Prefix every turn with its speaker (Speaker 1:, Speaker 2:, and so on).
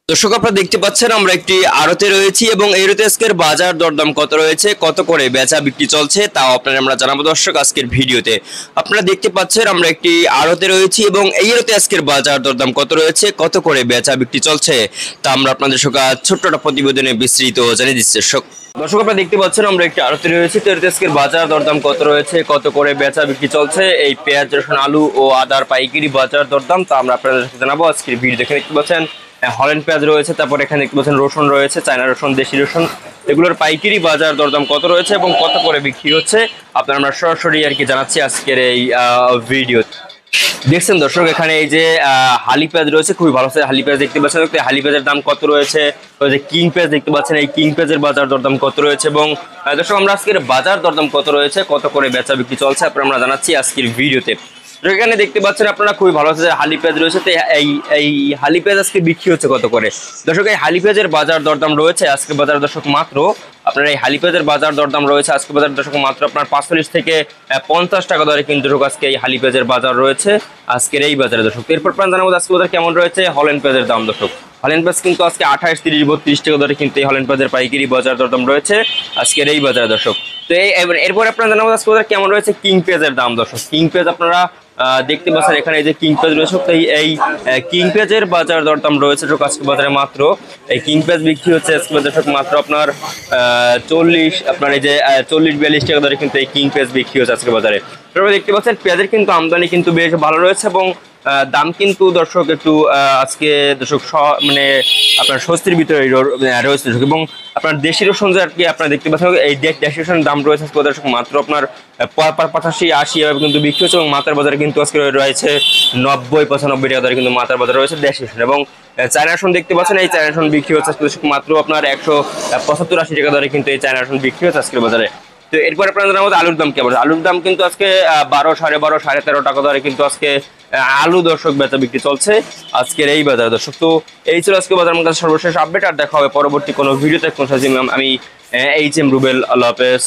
Speaker 1: দর্শক আপনারা দেখতে পাচ্ছেন আমরা একটি আড়তে রয়েছি এবং এই আড়তে আজকের বাজার দরদাম কত রয়েছে, কত করে বেচা বিক্রি চলছে তাও আপনাদের আমরা জানাবো দর্শক আজকের ভিডিওতে। আপনারা দেখতে পাচ্ছেন আমরা একটি আড়তে রয়েছি এবং এই আড়তে আজকের বাজার দরদাম কত রয়েছে, কত করে বেচা বিক্রি চলছে তা আমরা আপনাদের সঙ্গে ছোট্ট একটা প্রতিবেদনে বিস্তৃত জানিয়ে দিচ্ছি। দর্শক আপনারা দেখতে পাচ্ছেন আমরা একটি আড়তে রয়েছি, তো আড়তে আজকের বাজার দরদাম কত রয়েছে, কত করে বেচা বিক্রি চলছে, এই পেঁয়াজ, রসুন, আলু ও আদার পাইকারি বাজার দরদাম তা আমরা আপনাদের সাথে জানাবো আজকের ভিডিও। দেখে দেখতে পাচ্ছেন হল্যান্ড পেঁয়াজ রয়েছে, তারপর এখানে দেখতে পাচ্ছেন রসুন রয়েছে, চায়না রসুন, দেশি রসুন, এগুলোর পাইকারি বাজার দরদাম কত রয়েছে এবং কত করে বিক্রি হচ্ছে আপনারা আমরা সরাসরি আর কি জানাচ্ছি আজকের এই ভিডিও। দেখছেন দর্শক এখানে এই যে হালি পেঁয়াজ রয়েছে, খুবই ভালো হালি পেঁয়াজ দেখতে পাচ্ছেন। হালি পেঁয়াজের দাম কত রয়েছে, ওই যে কিং পেঁয়াজ দেখতে পাচ্ছেন, এই কিং পেঁয়াজের বাজার দরদাম কত রয়েছে এবং দর্শক আমরা আজকের বাজার দরদাম কত রয়েছে, কত করে বেচা বিক্রি চলছে আপনারা আমরা জানাচ্ছি আজকের ভিডিওতে। এখানে দেখতে পাচ্ছেন আপনারা খুবই ভালো আছে হালি পেঁয়াজ রয়েছে, তো এই হালি পেঁয়াজ আজকে বিক্রি হচ্ছে কত করে। দর্শক এই হালি পেঁয়াজের বাজার দরদাম রয়েছে আজকে বাজার দর্শক মাত্র আপনার এই হালি পেঁয়াজের বাজার দরদাম রয়েছে আজকে বাজার দর্শক মাত্র আপনার 45 থেকে 50 টাকা দরে কিন্তু আজকে এই হালি পেঁয়াজের বাজার রয়েছে আজকের এই বাজারে দর্শক। এরপর প্রাণ জানাবো আজকে বাজার কেমন রয়েছে হল্যান্ড পেঁয়াজের দাম দর্শক। হল্যান্ড পেঁয়াজ কিন্তু আজকে 28, 30, 32 টাকা দরে কিন্তু এই হল্যান্ড পেঁয়াজের পাইকারি বাজার দরদাম রয়েছে আজকের এই বাজারে দর্শক। তো এরপর আপনারা জানাবো আজকে বাজার কেমন রয়েছে কিং পেঁয়াজের দাম দর্শক। কিং পেঁয়াজ আপনারা দেখতে পাচ্ছেন এখানে এই যে কিং পেঁয়াজ রয়েছে, তো এই কিং পেঁয়াজের বাজার দরদাম রয়েছে আজকে বাজারে মাত্র এই কিং পেঁয়াজ বিক্রি হচ্ছে আজকে বাজারে মাত্র আপনার 40 আপনার এই যে 40-42 টাকা দরে কিন্তু এই কিং পেঁয়াজ বিক্রি হচ্ছে আজকে বাজারে। আপনারা দেখতে পাচ্ছেন পেঁয়াজের কিন্তু আমদানি কিন্তু বেশ ভালো রয়েছে এবং দাম কিন্তু দর্শক একটু আজকে দর্শক মানে আপনার স্বস্তির ভিতরে রয়েছে দর্শক। এবং আপনার দেশি রসুন যে আর কি আপনারা দেখতে পাচ্ছেন এই দেশি রসুনের দাম রয়েছে আজকে দর্শক মাত্র আপনার 85-80 এভাবে কিন্তু বিক্রি হচ্ছে এবং মাথার বাজারে কিন্তু আজকে রয়েছে 90-95 টাকা দরে কিন্তু মাথার বাজারে রয়েছে দেশি রসুন। এবং চায়না রসুন দেখতে পাচ্ছেন এই চায়না রসুন বিক্রি হচ্ছে আজকে মাত্র আপনার 175-80 টাকা দরে কিন্তু এই চায়না রসুন বিক্রি হচ্ছে আজকের বাজারে। তো এরপর আপনাদের মধ্যে আলুর দাম কেমন, আলুর দাম কিন্তু আজকে 12, 12.5, 13.5 টাকা দরে কিন্তু আজকে আলু দর্শক বেচা বিক্রি চলছে আজকের এই বাজারে দর্শক। তো এই ছিল আজকে বাজার মধ্যে সর্বশেষ আপডেট, আর দেখা হবে পরবর্তী কোনো ভিডিওতে। আমি HM রুবেল, আল্লাহ হাফেজ।